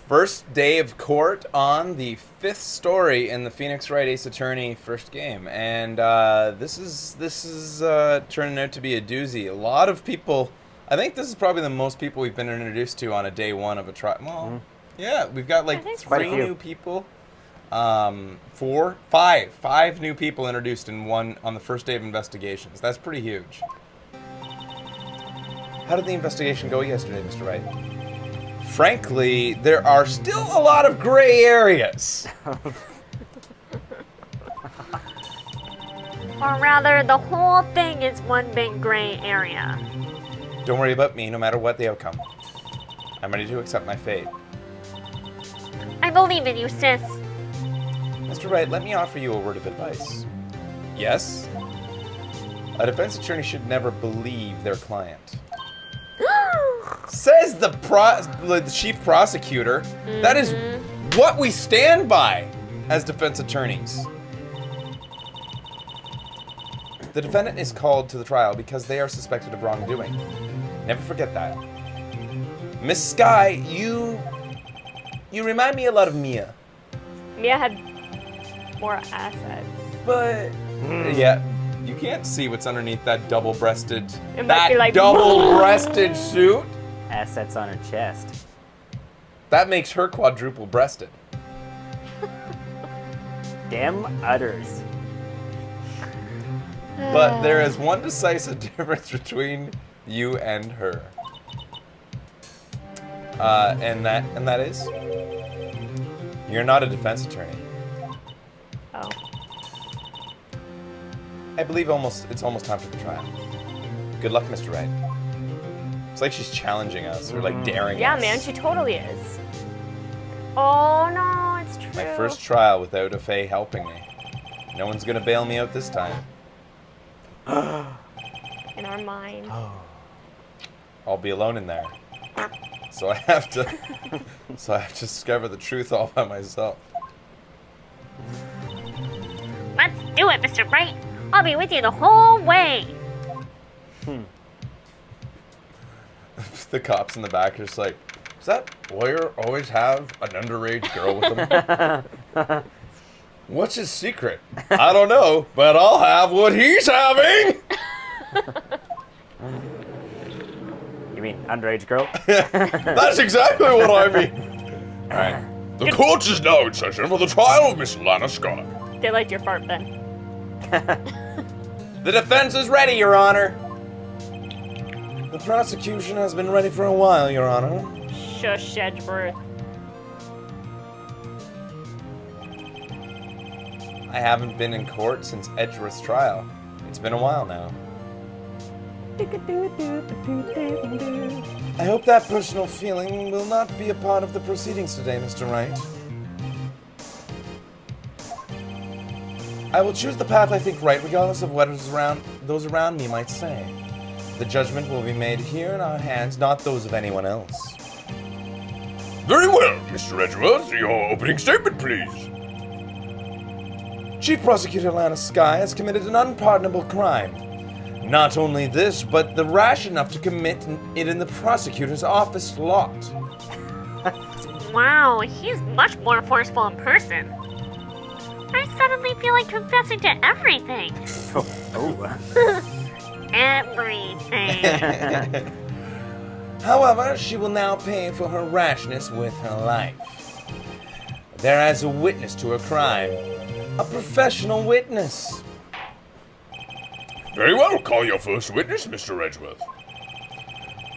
First day of court on the 5th story in the Phoenix Wright Ace Attorney first game, and this is turning out to be a doozy. A lot of people. I think this is probably the most people we've been introduced to on a day one of a trial. Well, yeah, we've got like 3 new people. 5 new people introduced in one on the first day of investigations. That's pretty huge. How did the investigation go yesterday, Mr. Wright? Frankly, there are still a lot of gray areas. Or rather, the whole thing is one big gray area. Don't worry about me, no matter what the outcome. I'm ready to accept my fate. I believe in you, sis. Mr. Wright, let me offer you a word of advice. Yes? A defense attorney should never believe their client. Says the chief prosecutor. Mm-hmm. That is what we stand by as defense attorneys. The defendant is called to the trial because they are suspected of wrongdoing. Never forget that. Miss Sky, you remind me a lot of Mia. Mia had more assets. But yeah, you can't see what's underneath that double-breasted suit. Assets on her chest. That makes her quadruple-breasted. Damn udders. But there is one decisive difference between you and her. And that is you're not a defense attorney. Oh. I believe it's almost time for the trial. Good luck, Mr. Wright. It's like she's challenging us or like daring us. Yeah, man, she totally is. Oh no, it's true. My first trial without a Fae helping me. No one's gonna bail me out this time. In our mind. I'll be alone in there. So I have to discover the truth all by myself. Let's do it, Mr. Wright. I'll be with you the whole way. The cops in the back are just like, does that lawyer always have an underage girl with him? What's his secret? I don't know, but I'll have what he's having. You mean underage girl? That's exactly what I mean. All right. The court is now in session for the trial of Miss Lana Scott. They liked your fart, Ben. The defense is ready, Your Honor. The prosecution has been ready for a while, Your Honor. Shush, Edgeworth. I haven't been in court since Edgeworth's trial. It's been a while now. I hope that personal feeling will not be a part of the proceedings today, Mr. Wright. I will choose the path I think right, regardless of what those around me might say. The judgment will be made here in our hands, not those of anyone else. Very well, Mr. Edgeworth. Your opening statement, please. Chief Prosecutor Lana Sky has committed an unpardonable crime. Not only this, but the rash enough to commit it in the prosecutor's office lot. Wow, he's much more forceful in person. I suddenly feel like confessing to everything. Everything. However, she will now pay for her rashness with her life. There as a witness to her crime. A professional witness. Very well. Call your first witness, Mr. Edgeworth.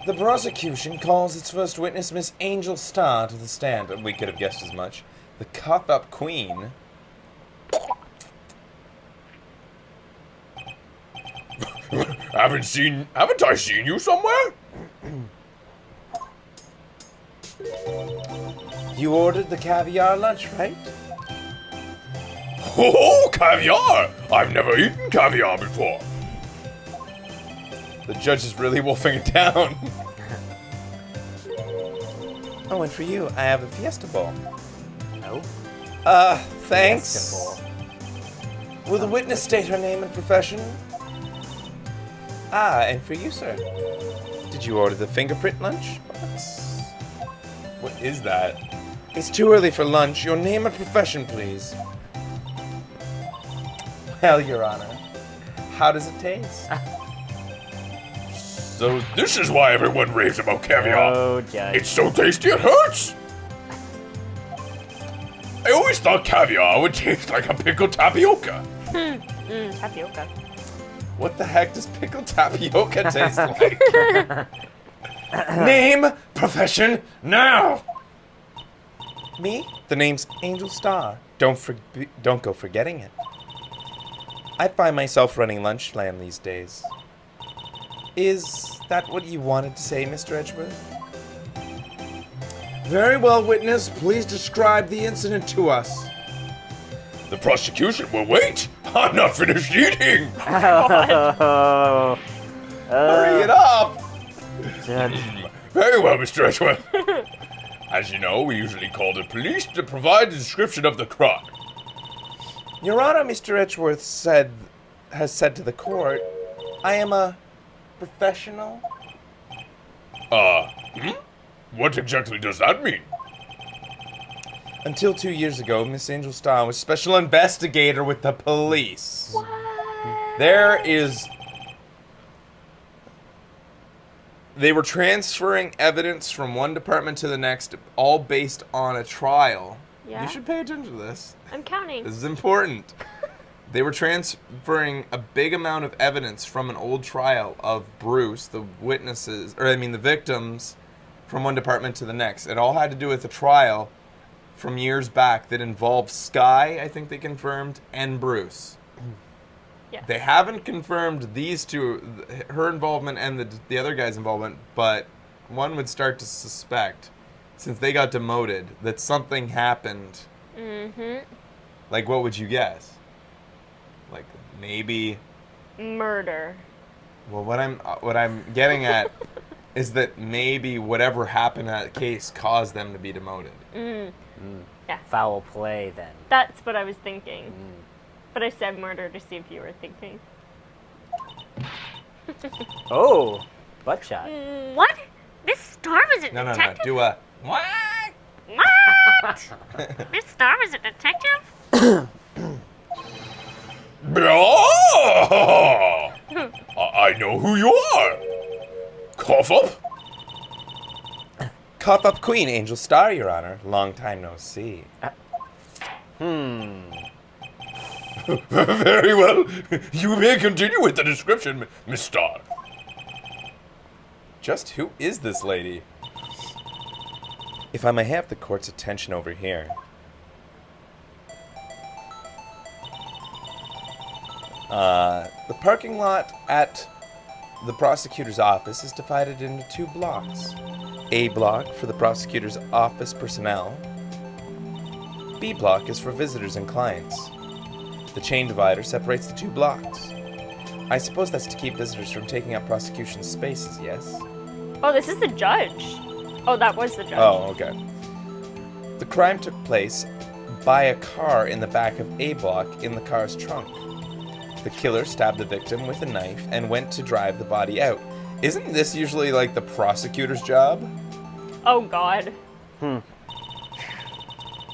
The prosecution calls its first witness Miss Angel Starr to the stand. We could have guessed as much. The cop-up queen. Haven't I seen you somewhere? You ordered the caviar lunch, right? Oh, caviar! I've never eaten caviar before. The judge is really wolfing it down. Oh, and for you, I have a Fiesta Bowl. No. Thanks. Fiesta Will the witness state her name and profession? Ah, and for you, sir. Did you order the fingerprint lunch? What is that? It's too early for lunch. Your name and profession, please. Well, Your Honor, how does it taste? So this is why everyone raves about caviar. Oh, Judge. It's so tasty it hurts. I always thought caviar would taste like a pickled tapioca. Tapioca. What the heck does pickled tapioca taste like? Name, profession, now! Me? The name's Angel Star. Don't go forgetting it. I find myself running Lunchland these days. Is that what you wanted to say, Mr. Edgeworth? Very well, witness. Please describe the incident to us. The prosecution will wait. I'm not finished eating. Oh, Hurry it up! Judge. Very well, Mr. Edgeworth. As you know, we usually call the police to provide a description of the crime. Your Honor, Mr. Edgeworth has said to the court, I am a professional. What exactly does that mean? Until 2 years ago, Miss Angel Star was special investigator with the police. What? They were transferring evidence from one department to the next, all based on a trial. Yeah. You should pay attention to this. I'm counting. This is important. They were transferring a big amount of evidence from an old trial of Bruce, the victims, from one department to the next. It all had to do with a trial from years back that involved Sky, I think they confirmed, and Bruce. Yeah. They haven't confirmed these two, her involvement and the other guy's involvement, but one would start to suspect, since they got demoted, that something happened. Mm-hmm. Like, what would you guess? Like, maybe... Murder. Well, what I'm getting at is that maybe whatever happened in that case caused them to be demoted. Yeah. Foul play, then. That's what I was thinking. But I said murder to see if you were thinking. Oh, buckshot. What? Miss Star was a No, detective? do a... What? What? Miss Star was a detective? I know who you are. Cough up. Cough up Queen, Angel Star, Your Honor. Long time no see. Very well. You may continue with the description, Miss Starr. Just who is this lady? If I may have the court's attention over here. The parking lot at the prosecutor's office is divided into 2 blocks. A block for the prosecutor's office personnel. B block is for visitors and clients. The chain divider separates the 2 blocks. I suppose that's to keep visitors from taking up prosecution spaces, yes? Oh, this is the judge. Oh, that was the judge. Oh, okay. The crime took place by a car in the back of A block in the car's trunk. The killer stabbed the victim with a knife and went to drive the body out. Isn't this usually like the prosecutor's job? Oh, God.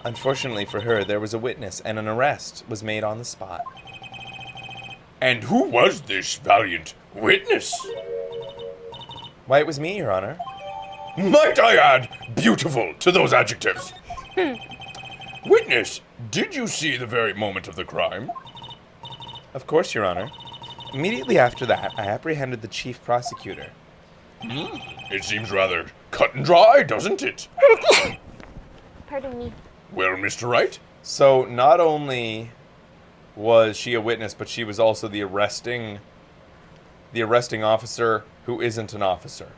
Unfortunately for her, there was a witness and an arrest was made on the spot. And who was this valiant witness? Why, it was me, Your Honor. Might I add, beautiful to those adjectives. Witness, did you see the very moment of the crime? Of course, Your Honor. Immediately after that, I apprehended the chief prosecutor. It seems rather cut and dry, doesn't it? Pardon me. Well, Mr. Wright? So, not only was she a witness, but she was also the arresting officer who isn't an officer.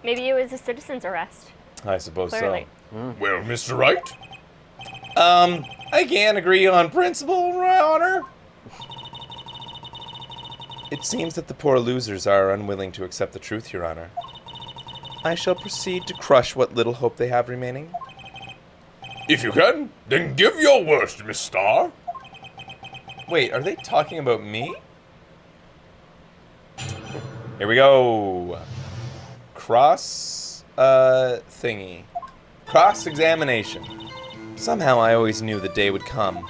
Maybe it was a citizen's arrest. I suppose Clearly. so. Well, Mr. Wright? I can't agree on principle, Your Honor. It seems that the poor losers are unwilling to accept the truth, Your Honor. I shall proceed to crush what little hope they have remaining. If you can, then give your worst, Miss Starr. Wait, are they talking about me? Here we go. Cross, thingy. Cross-examination. Somehow I always knew the day would come.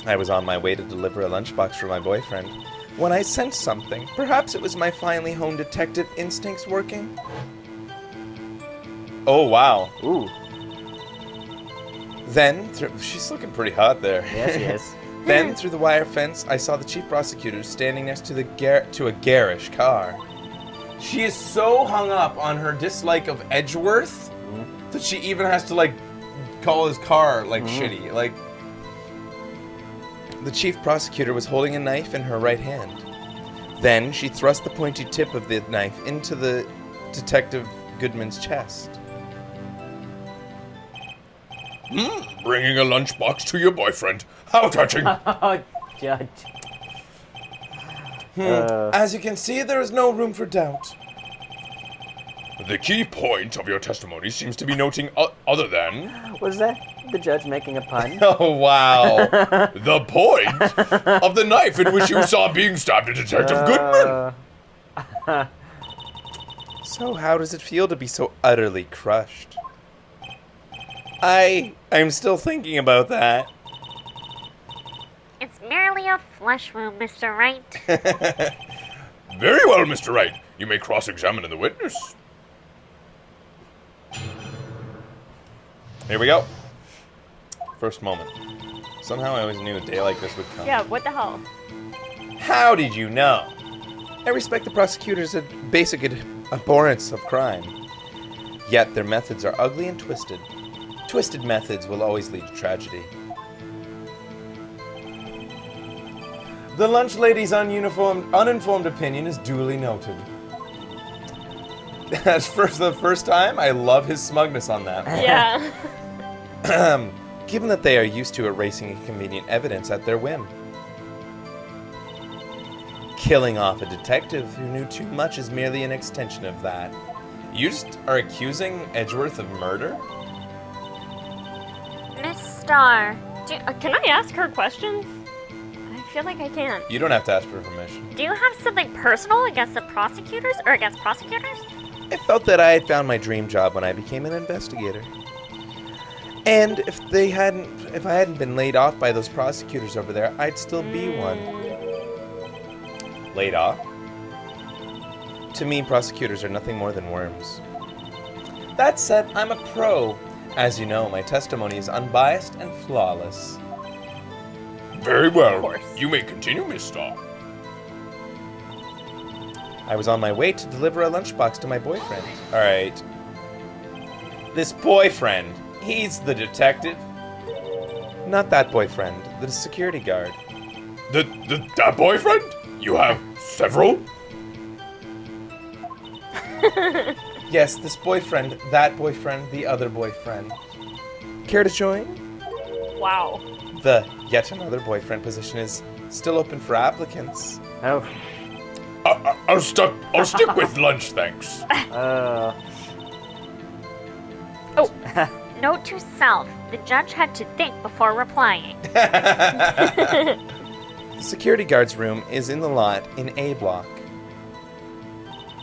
I was on my way to deliver a lunchbox for my boyfriend when I sensed something. Perhaps it was my finely honed detective instincts working. Oh, wow. Ooh. Then, she's looking pretty hot there. Yeah, she is. Then, through the wire fence, I saw the chief prosecutor standing next to to a garish car. She is so hung up on her dislike of Edgeworth that she even has to, like, call his car, like, shitty. Like, the chief prosecutor was holding a knife in her right hand. Then, she thrust the pointy tip of the knife into the Detective Goodman's chest. Bringing a lunchbox to your boyfriend. How touching. Oh, Judge. As you can see, there is no room for doubt. The key point of your testimony seems to be noting other than... Was that the judge making a pun? Oh, wow. the point of the knife in which you saw being stabbed at Detective Goodman. So how does it feel to be so utterly crushed? I'm still thinking about that. It's merely a flesh wound, Mr. Wright. Very well, Mr. Wright. You may cross-examine the witness. Here we go. First moment. Somehow I always knew a day like this would come. Yeah, what the hell? How did you know? I respect the prosecutor's basic abhorrence of crime. Yet their methods are ugly and twisted. Twisted methods will always lead to tragedy. The lunch lady's uninformed opinion is duly noted. As for the first time, I love his smugness on that. Yeah. Given that they are used to erasing inconvenient evidence at their whim. Killing off a detective who knew too much is merely an extension of that. You just are accusing Edgeworth of murder? Miss Starr, Can I ask her questions? I feel like I can. You don't have to ask for permission. do you have something personal against the prosecutors or against prosecutors? I felt that I had found my dream job when I became an investigator. And if I hadn't been laid off by those prosecutors over there, I'd still be one. Laid off? To me, prosecutors are nothing more than worms. That said, I'm a pro. As you know, my testimony is unbiased and flawless. Very well. Of course. You may continue, Miss Starr. I was on my way to deliver a lunchbox to my boyfriend. Alright. This boyfriend, he's the detective. Not that boyfriend, the security guard. That boyfriend? You have several? Yes, this boyfriend, that boyfriend, the other boyfriend. Care to join? Wow. The yet another boyfriend position is still open for applicants. Oh. I'll stick with lunch, thanks. Oh, note to self, the judge had to think before replying. The security guard's room is in the lot in A block.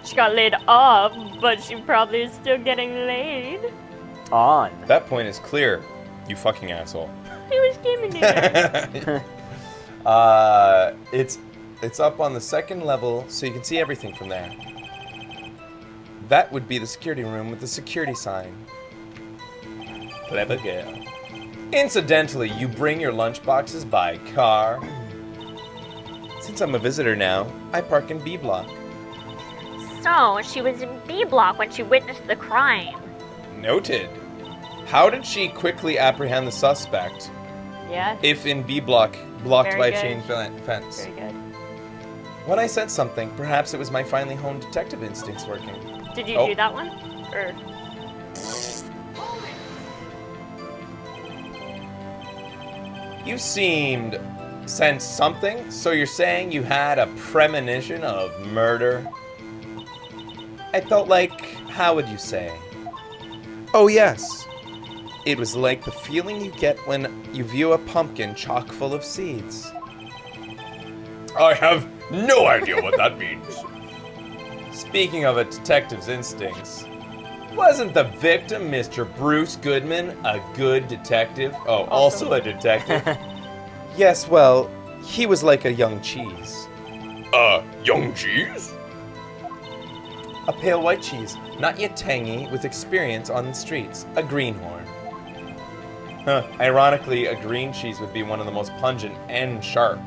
She got laid off, but she probably is still getting laid. On. That point is clear, you fucking asshole. He was giving it. It's up on the second level, so you can see everything from there. That would be the security room with the security sign. Clever girl. Incidentally, you bring your lunchboxes by car. Since I'm a visitor now, I park in B block. So, she was in B block when she witnessed the crime. Noted. How did she quickly apprehend the suspect Yeah. if in B block, blocked Very by a good. chain fence? Very good. When I sensed something, perhaps it was my finely honed detective instincts working. Did you Oh. do that one? Or You seemed sense something, so you're saying you had a premonition of murder? I felt like, how would you say? Oh yes. It was like the feeling you get when you view a pumpkin chock full of seeds. I have no idea what that means. Speaking of a detective's instincts, Wasn't the victim, Mr. Bruce Goodman, a good detective? Oh, also a detective? Yes, well, he was like a young cheese. Young cheese? A pale white cheese, not yet tangy, with experience on the streets. A greenhorn. Huh, ironically, a green cheese would be one of the most pungent and sharp.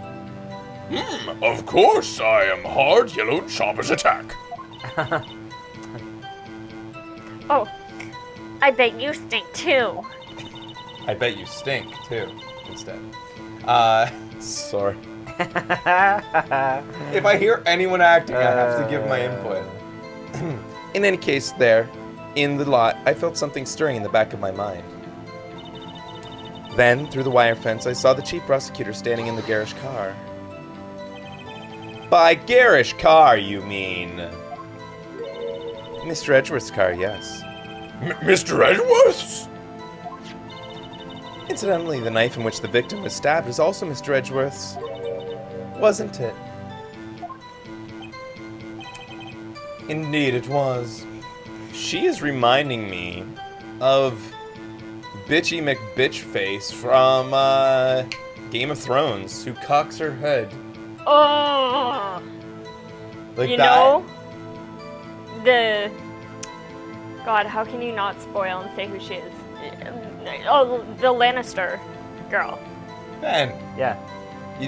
Of course, I am hard yellow chopper's attack. Oh, I bet you stink too. I bet you stink, too, instead. Sorry. If I hear anyone acting, I have to give my input. In any case, there, in the lot, I felt something stirring in the back of my mind. Then, through the wire fence, I saw the chief prosecutor standing in the garish car. By garish car, you mean? Mr. Edgeworth's car, yes. Mr. Edgeworth's? Incidentally, the knife in which the victim was stabbed is also Mr. Edgeworth's. Wasn't it? Indeed, it was. She is reminding me of Bitchy McBitchface from Game of Thrones, who cocks her head. Oh. Like You that. know, God, how can you not spoil and say who she is? Oh, the Lannister girl. Ben. Yeah.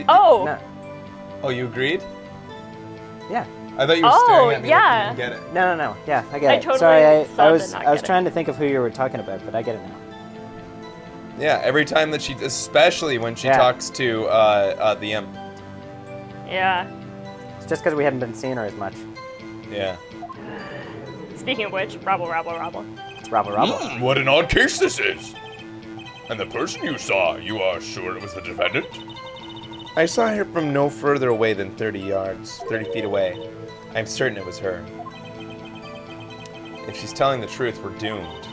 Oh. No. Oh, you agreed? Yeah. I thought you were Oh, staring at me yeah. like you didn't get it. No. Yeah, I get I it. totally Sorry, I saw was did not I was get it. trying to think of who you were talking about, but I get it now. Yeah, every time that she, especially when she Yeah. talks to the imp. Yeah. It's just because we hadn't been seeing her as much. Yeah. Speaking of which, rabble. It's Robbo. What an odd case this is. And the person you saw, you are sure it was the defendant? I saw her from no further away than 30 feet away. I'm certain it was her. If she's telling the truth, we're doomed.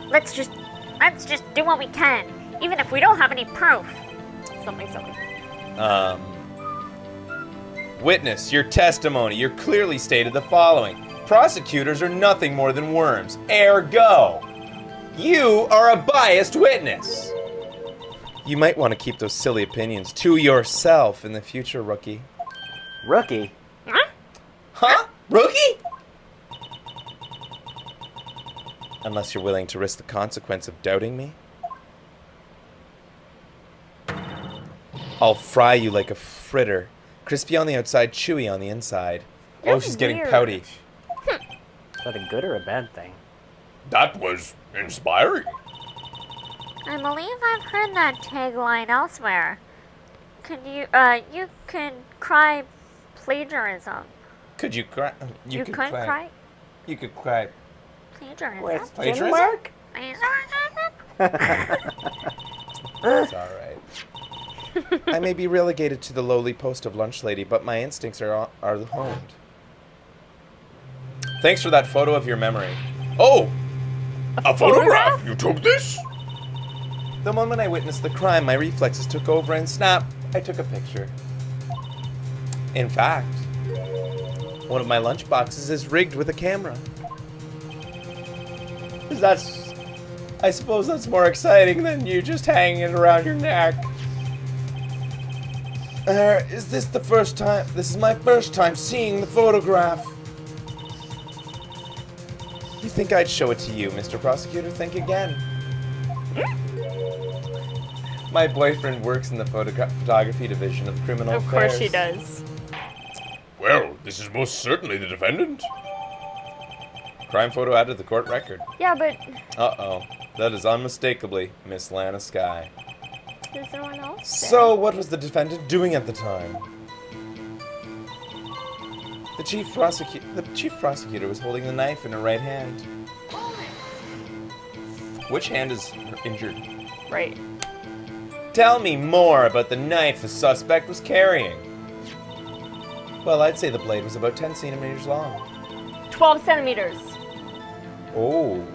Let's just do what we can, even if we don't have any proof. Something. Witness, your testimony. You're clearly stated the following. Prosecutors are nothing more than worms. Ergo, you are a biased witness. You might want to keep those silly opinions to yourself in the future, rookie. Rookie? Huh? Rookie? Unless you're willing to risk the consequence of doubting me. I'll fry you like a fritter. Crispy on the outside, chewy on the inside. You're Oh, she's getting weird. pouty. Is that a good or a bad thing? That was inspiring. I believe I've heard that tagline elsewhere. You can cry plagiarism. Could you cry? You could cry You could cry. plagiarism. Question Plagiarism? mark? Plagiarism? It's alright. I may be relegated to the lowly post of lunch lady, but my instincts are honed. Thanks for that photo of your memory. Oh! A photograph? You took this? The moment I witnessed the crime, my reflexes took over and snap, I took a picture. In fact, one of my lunch boxes is rigged with a camera. I suppose that's more exciting than you just hanging it around your neck. Is this the first time? This is my first time seeing the photograph. You think I'd show it to you, Mr. Prosecutor? Think again. My boyfriend works in the photography division of criminal Of affairs. course she does. Well, this is most certainly the defendant. Crime photo added to the court record. Yeah, but Uh-oh. That is unmistakably Miss Lana Skye. is there one else? So, what was the defendant doing at the time? The chief prosecutor was holding the knife in her right hand. Which hand is injured? Right. Tell me more about the knife the suspect was carrying. Well, I'd say the blade was about 10 centimeters long. 12 centimeters. Oh.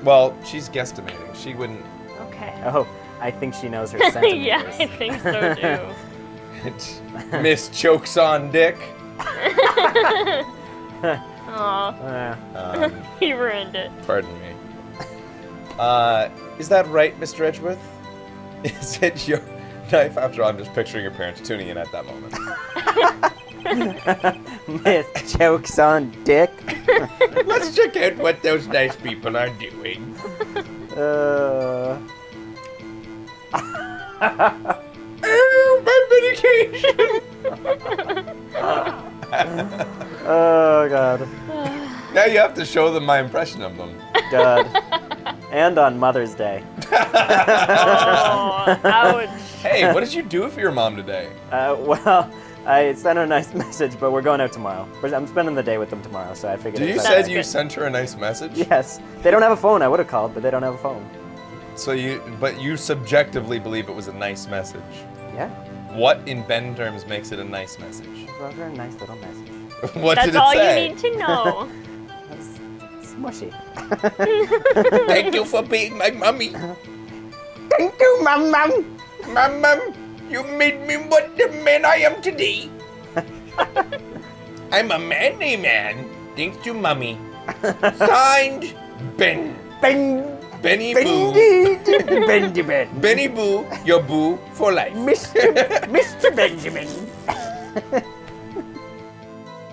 Well, she's guesstimating. She wouldn't... Okay. Oh, I think she knows her centimeters. Yeah, I think so too. Miss Chokes on Dick. Oh Aw, he ruined it. Pardon me. Is that right, Mr. Edgeworth? Is it your knife? After all, I'm just picturing your parents tuning in at that moment. Myth jokes on dick. Let's check out what those nice people are doing. Oh, my medication! Oh god. Now you have to show them my impression of them. God. And on Mother's Day. Oh, ouch. Hey, what did you do for your mom today? Well, I sent her a nice message, but we're going out tomorrow. I'm spending the day with them tomorrow, so I figured. You it's said better. you sent her a nice message? Yes. They don't have a phone. I would have called, but they don't have a phone. So but you subjectively believe it was a nice message. Yeah. What in Ben terms makes it a nice message? Wrote her a nice little message. What That's did it all say? you need to know. It's smushy. Thank you for being my mummy. Thank you, Mum. Mum, you made me what the man I am today. I'm a manly man, thanks to mummy. Signed, Ben. Benny Boo. Benjamin. Benny Boo, your boo for life. Mr. Benjamin.